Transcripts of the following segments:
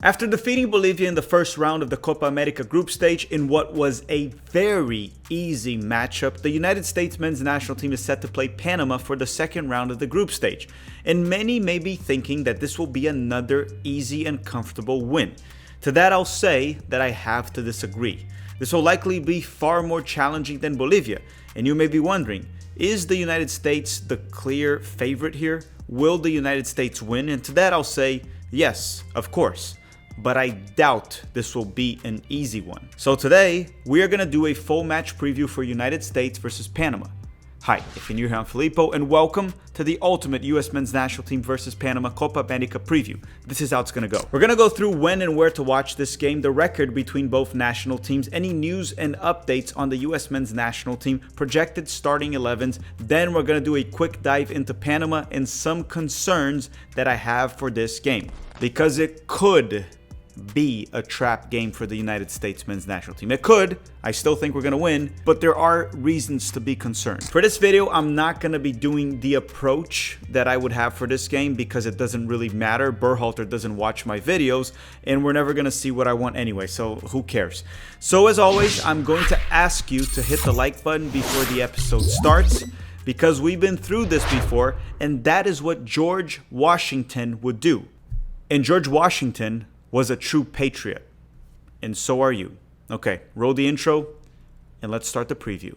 After defeating Bolivia in the first round of the Copa America group stage in what was a very easy matchup, the United States men's national team is set to play Panama for the second round of the group stage. And many may be thinking that this will be another easy and comfortable win. To that I'll say that I have to disagree. This will likely be far more challenging than Bolivia, and you may be wondering, is the United States the clear favorite here? Will the United States win? And to that I'll say, yes, of course. But I doubt this will be an easy one. So today, we are going to do a full match preview for United States versus Panama. Hi, if you're new here, I'm Filippo, and welcome to the ultimate US men's national team versus Panama Copa America Preview. This is how it's going to go. We're going to go through when and where to watch this game, the record between both national teams, any news and updates on the US men's national team, projected starting 11s. Then we're going to do a quick dive into Panama and some concerns that I have for this game, because it could be a trap game for the United States men's national team. It could. I still think we're going to win, but there are reasons to be concerned. For this video, I'm not going to be doing the approach that I would have for this game because it doesn't really matter. Berhalter doesn't watch my videos, and we're never going to see what I want anyway, so who cares? So as always, I'm going to ask you to hit the like button before the episode starts, because we've been through this before, and that is what George Washington would do. And George Washington was a true patriot, and so are you. Okay, roll the intro, and let's start the preview.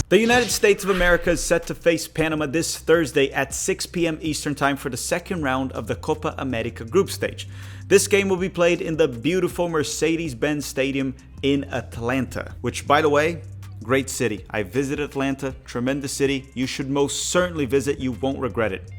The United States of America is set to face Panama this Thursday at 6 p.m. Eastern Time for the second round of the Copa America group stage. This game will be played in the beautiful Mercedes-Benz Stadium in Atlanta, which, by the way, great city. I visited Atlanta, tremendous city. You should most certainly visit. You won't regret it.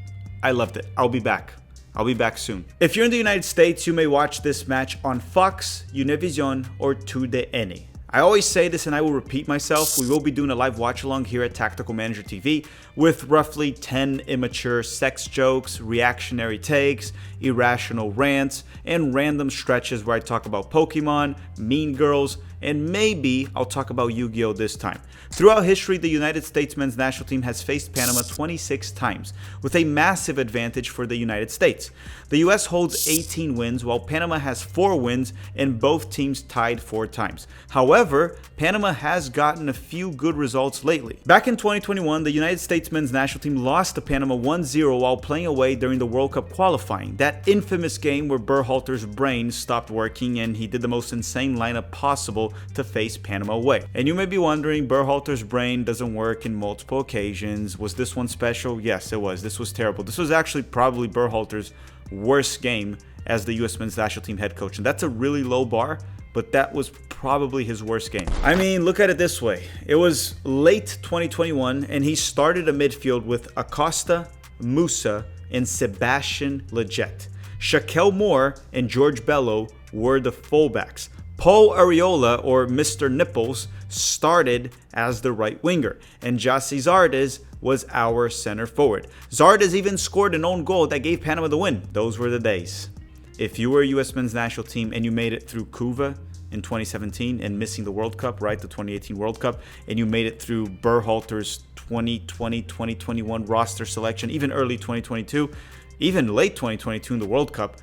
I loved it. I'll be back. I'll be back soon. If you're in the United States, you may watch this match on Fox, Univision, or TUDN. I always say this and I will repeat myself. We will be doing a live watch along here at Tactical Manager TV with roughly 10 immature sex jokes, reactionary takes, irrational rants, and random stretches where I talk about Pokemon, Mean Girls, and maybe I'll talk about Yu-Gi-Oh! This time. Throughout history, the United States men's national team has faced Panama 26 times, with a massive advantage for the United States. The US holds 18 wins, while Panama has 4 wins, and both teams tied 4 times. However, Panama has gotten a few good results lately. Back in 2021, the United States men's national team lost to Panama 1-0 while playing away during the World Cup qualifying. That infamous game where Berhalter's brain stopped working and he did the most insane lineup possible to face Panama away. And you may be wondering, Berhalter's brain doesn't work in multiple occasions. Was this one special? Yes, it was. This was terrible. This was actually probably Berhalter's worst game as the US men's national team head coach. And that's a really low bar, but that was probably his worst game. I mean, look at it this way. It was late 2021, and he started a midfield with Acosta, Musa, and Sebastian Lletget. Shaquille Moore and George Bello were the fullbacks. Paul Arriola, or Mr. Nipples, started as the right winger, and José Zardes was our center forward. Zardes even scored an own goal that gave Panama the win. Those were the days. If you were a US men's national team and you made it through Cuba in 2017 and missing the World Cup, right, the 2018 World Cup, and you made it through Berhalter's 2020-2021 roster selection, even early 2022, even late 2022 in the World Cup,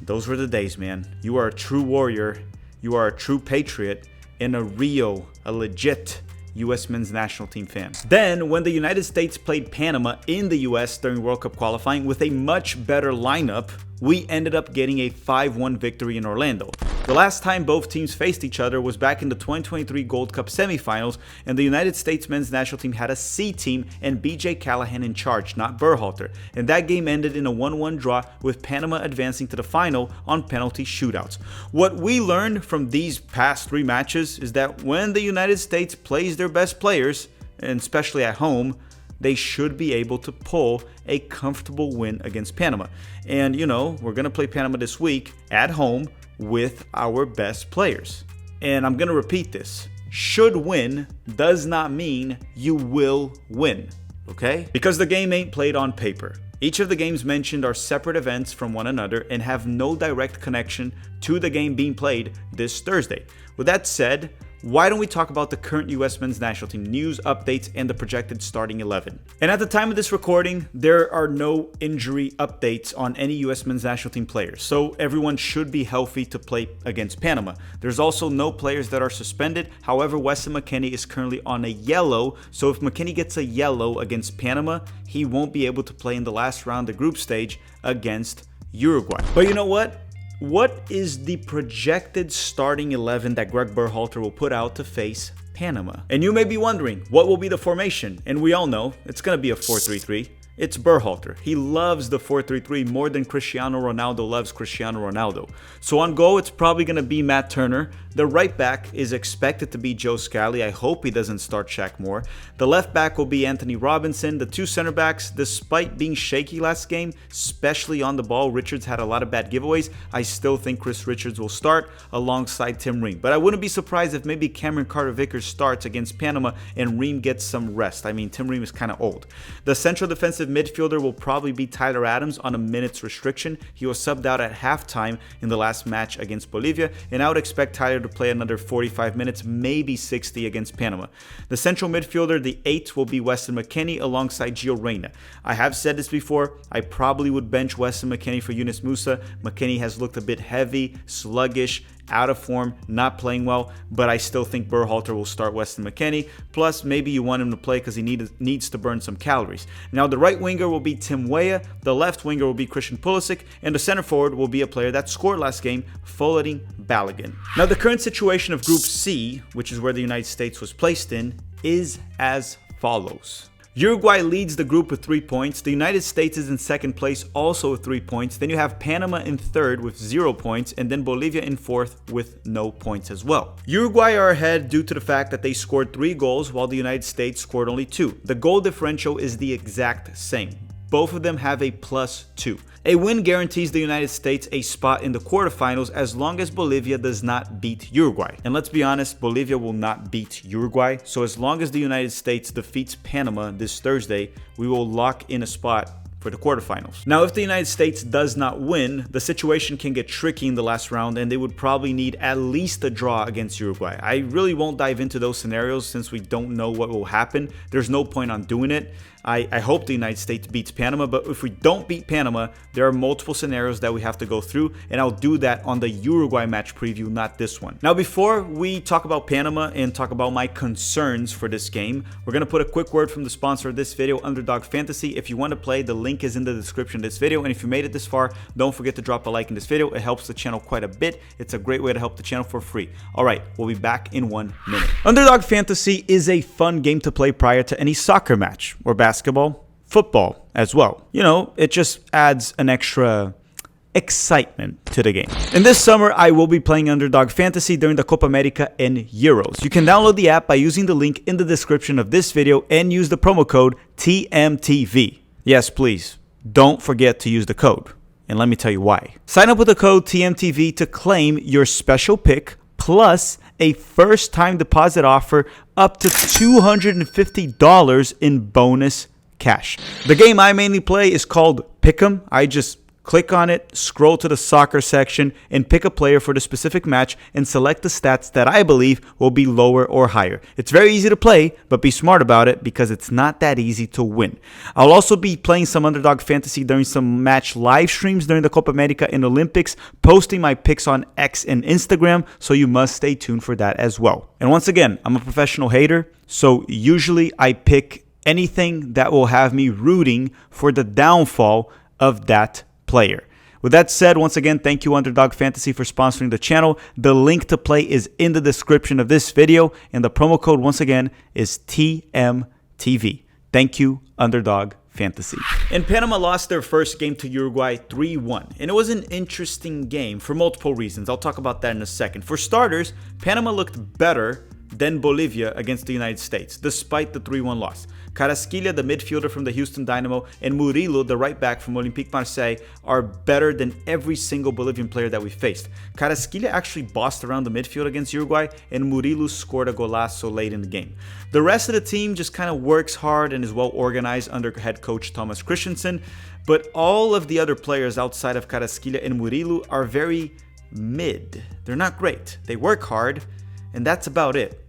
those were the days, man. You are a true warrior. You are a true patriot and a legit US men's national team fan. Then, when the United States played Panama in the US during World Cup qualifying with a much better lineup, we ended up getting a 5-1 victory in Orlando. The last time both teams faced each other was back in the 2023 Gold Cup semifinals, and the United States men's national team had a C team and BJ Callahan in charge, not Berhalter. And that game ended in a 1-1 draw with Panama advancing to the final on penalty shootouts. What we learned from these past 3 matches is that when the United States plays their best players, and especially at home, they should be able to pull a comfortable win against Panama. And you know, we're going to play Panama this week at home with our best players. And I'm going to repeat this. Should win does not mean you will win, okay? Because the game ain't played on paper. Each of the games mentioned are separate events from one another and have no direct connection to the game being played this Thursday. With that said, why don't we talk about the current US men's national team news, updates, and the projected starting 11? And at the time of this recording, there are no injury updates on any US men's national team players, so everyone should be healthy to play against Panama. There's also no players that are suspended. However, Weston McKennie is currently on a yellow, so if McKennie gets a yellow against Panama, he won't be able to play in the last round of the group stage against Uruguay. But you know what? What is the projected starting 11 that Greg Berhalter will put out to face Panama? And you may be wondering, what will be the formation? And we all know it's going to be a 4-3-3. It's Berhalter. He loves the 4-3-3 more than Cristiano Ronaldo loves Cristiano Ronaldo. So on goal, it's probably going to be Matt Turner. The right back is expected to be Joe Scally. I hope he doesn't start Shaq Moore. The left back will be Anthony Robinson. The two center backs, despite being shaky last game, especially on the ball, Richards had a lot of bad giveaways. I still think Chris Richards will start alongside Tim Ream. But I wouldn't be surprised if maybe Cameron Carter-Vickers starts against Panama and Ream gets some rest. I mean, Tim Ream is kind of old. The central defensive midfielder will probably be Tyler Adams on a minutes restriction. He was subbed out at halftime in the last match against Bolivia, and I would expect Tyler to play another 45 minutes, maybe 60 against Panama. The central midfielder, the 8, will be Weston McKennie alongside Gio Reyna. I have said this before, I probably would bench Weston McKennie for Yunus Musa. McKennie has looked a bit heavy, sluggish, out of form, not playing well, but I still think Berhalter will start Weston McKennie. Plus, maybe you want him to play because he needs to burn some calories. Now, the right winger will be Tim Weah, the left winger will be Christian Pulisic, and the center forward will be a player that scored last game, Foladin Balogun. Now, the current situation of Group C, which is where the United States was placed in, is as follows. Uruguay leads the group with 3 points. The United States is in second place, also with 3 points. Then you have Panama in third with 0 points, and then Bolivia in fourth with no points as well. Uruguay are ahead due to the fact that they scored 3 goals while the United States scored only 2. The goal differential is the exact same. Both of them have a +2. A win guarantees the United States a spot in the quarterfinals as long as Bolivia does not beat Uruguay. And let's be honest, Bolivia will not beat Uruguay. So as long as the United States defeats Panama this Thursday, we will lock in a spot for the quarterfinals. Now, if the United States does not win, the situation can get tricky in the last round and they would probably need at least a draw against Uruguay. I really won't dive into those scenarios since we don't know what will happen. There's no point on doing it. I hope the United States beats Panama, but if we don't beat Panama, there are multiple scenarios that we have to go through, and I'll do that on the Uruguay match preview, not this one. Now, before we talk about Panama and talk about my concerns for this game, we're going to put a quick word from the sponsor of this video, Underdog Fantasy. If you want to play, the link is in the description of this video, and if you made it this far, don't forget to drop a like in this video. It helps the channel quite a bit. It's a great way to help the channel for free. All right, we'll be back in 1 minute. Underdog Fantasy is a fun game to play prior to any soccer match or basketball, football as well. You know, it just adds an extra excitement to the game. In this summer, I will be playing Underdog Fantasy during the Copa America and Euros. You can download the app by using the link in the description of this video and use the promo code TMTV. Yes, please, don't forget to use the code. And let me tell you why. Sign up with the code TMTV to claim your special pick plus a first-time deposit offer up to $250 in bonus cash. The game I mainly play is called Pick'em. I just click on it, scroll to the soccer section, and pick a player for the specific match and select the stats that I believe will be lower or higher. It's very easy to play, but be smart about it because it's not that easy to win. I'll also be playing some Underdog Fantasy during some match live streams during the Copa America and Olympics, posting my picks on X and Instagram, so you must stay tuned for that as well. And once again, I'm a professional hater, so usually I pick anything that will have me rooting for the downfall of that player. With that said, once again, thank you Underdog Fantasy for sponsoring the channel. The link to play is in the description of this video, and the promo code once again is TMTV. Thank you Underdog Fantasy. And Panama lost their first game to Uruguay 3-1, and it was an interesting game for multiple reasons. I'll talk about that in a second. For starters, Panama looked better then Bolivia against the United States, despite the 3-1 loss. Carrasquilla, the midfielder from the Houston Dynamo, and Murillo, the right back from Olympique Marseille, are better than every single Bolivian player that we faced. Carrasquilla actually bossed around the midfield against Uruguay, and Murillo scored a golazo late in the game. The rest of the team just kind of works hard and is well organized under head coach Thomas Christensen, but all of the other players outside of Carrasquilla and Murillo are very mid. They're not great. They work hard, and that's about it.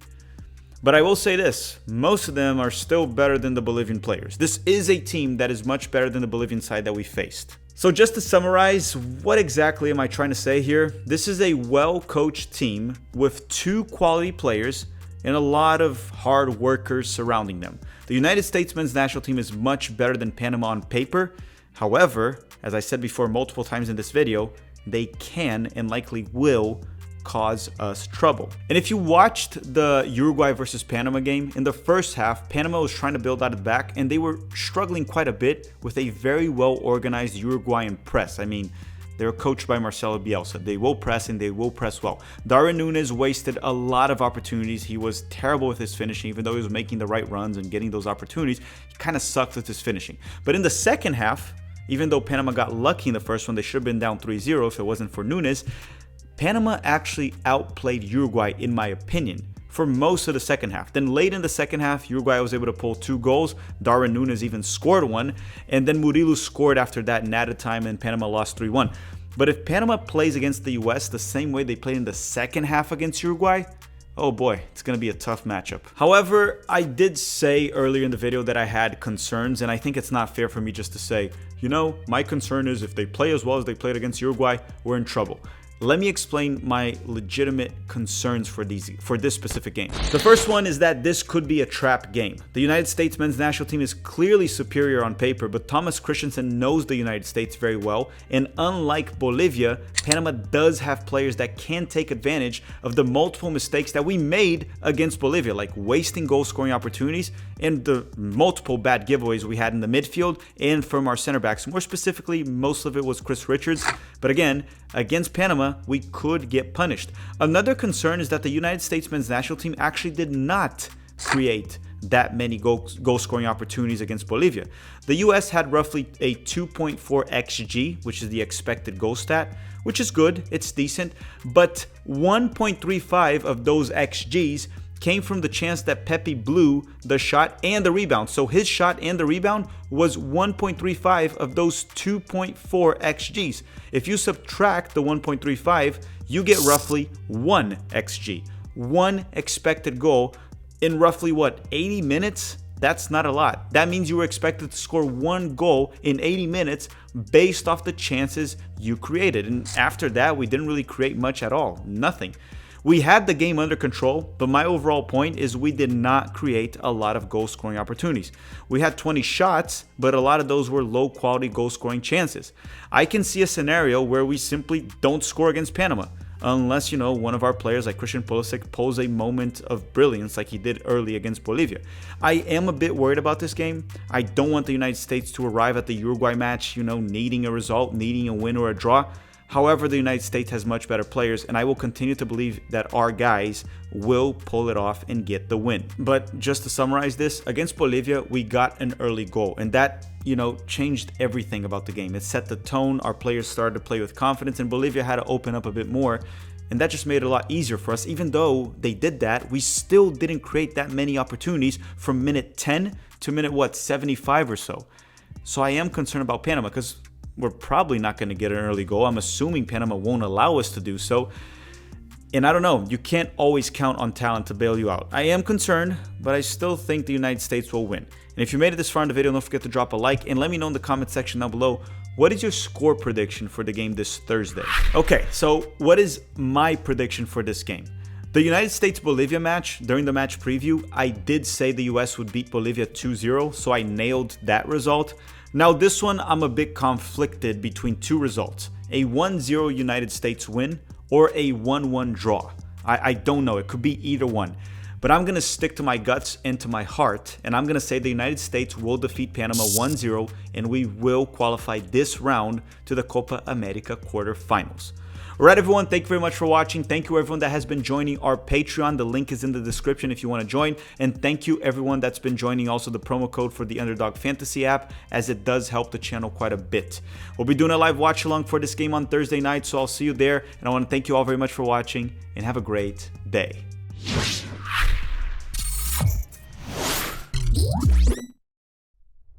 But I will say this, most of them are still better than the Bolivian players. This is a team that is much better than the Bolivian side that we faced. So just to summarize, what exactly am I trying to say here? This is a well-coached team with 2 quality players and a lot of hard workers surrounding them. The United States men's national team is much better than Panama on paper. However, as I said before multiple times in this video, they can and likely will cause us trouble. And if you watched the Uruguay versus Panama game, in the first half, Panama was trying to build out of the back and they were struggling quite a bit with a very well organized Uruguayan press. I mean, they're coached by Marcelo Bielsa. They will press and they will press well. Darwin Núñez wasted a lot of opportunities. He was terrible with his finishing, even though he was making the right runs and getting those opportunities. He kind of sucked with his finishing. But in the second half, even though Panama got lucky in the first one, they should have been down 3-0 if it wasn't for Núñez. Panama actually outplayed Uruguay, in my opinion, for most of the second half. Then late in the second half, Uruguay was able to pull 2 goals. Darwin Núñez even scored 1. And then Murillo scored after that in added time, and Panama lost 3-1. But if Panama plays against the US the same way they played in the second half against Uruguay, oh boy, it's going to be a tough matchup. However, I did say earlier in the video that I had concerns, and I think it's not fair for me just to say, you know, my concern is if they play as well as they played against Uruguay, we're in trouble. Let me explain my legitimate concerns for this specific game. The first one is that this could be a trap game. The United States men's national team is clearly superior on paper, but Thomas Christensen knows the United States very well, and unlike Bolivia, Panama does have players that can take advantage of the multiple mistakes that we made against Bolivia, like wasting goal-scoring opportunities and the multiple bad giveaways we had in the midfield and from our center backs. More specifically, most of it was Chris Richards, but again, against Panama, we could get punished. Another concern is that the United States men's national team actually did not create that many goal-scoring opportunities against Bolivia. The US had roughly a 2.4 XG, which is the expected goal stat, which is good, it's decent, but 1.35 of those XGs came from the chance that Pepe blew the shot and the rebound. So his shot and the rebound was 1.35 of those 2.4 XGs. If you subtract the 1.35, you get roughly 1 XG, 1 expected goal in roughly 80 minutes? That's not a lot. That means you were expected to score 1 goal in 80 minutes based off the chances you created. And after that, we didn't really create much at all, nothing. We had the game under control, but my overall point is we did not create a lot of goal-scoring opportunities. We had 20 shots, but a lot of those were low-quality goal-scoring chances. I can see a scenario where we simply don't score against Panama, unless, you know, one of our players like Christian Pulisic pulls a moment of brilliance like he did early against Bolivia. I am a bit worried about this game. I don't want the United States to arrive at the Uruguay match, you know, needing a result, needing a win or a draw. However, the United States has much better players, and I will continue to believe that our guys will pull it off and get the win. But just to summarize this, against Bolivia, we got an early goal, and that, you know, changed everything about the game. It set the tone. Our players started to play with confidence, and Bolivia had to open up a bit more, and that just made it a lot easier for us. Even though they did that, we still didn't create that many opportunities from minute 10 to minute, 75 or so. So I am concerned about Panama because we're probably not going to get an early goal. I'm assuming Panama won't allow us to do so. And I don't know, you can't always count on talent to bail you out. I am concerned, but I still think the United States will win. And if you made it this far in the video, don't forget to drop a like and let me know in the comment section down below, what is your score prediction for the game this Thursday? Okay, so what is my prediction for this game? The United States-Bolivia match, during the match preview, I did say the US would beat Bolivia 2-0, so I nailed that result. Now this one, I'm a bit conflicted between 2 results, a 1-0 United States win or a 1-1 draw. I don't know, it could be either one. But I'm going to stick to my guts and to my heart, and I'm going to say the United States will defeat Panama 1-0, and we will qualify this round to the Copa America quarterfinals. All right, everyone, thank you very much for watching. Thank you, everyone that has been joining our Patreon. The link is in the description if you want to join. And thank you, everyone that's been joining also the promo code for the Underdog Fantasy app, as it does help the channel quite a bit. We'll be doing a live watch along for this game on Thursday night, so I'll see you there. And I want to thank you all very much for watching, and have a great day.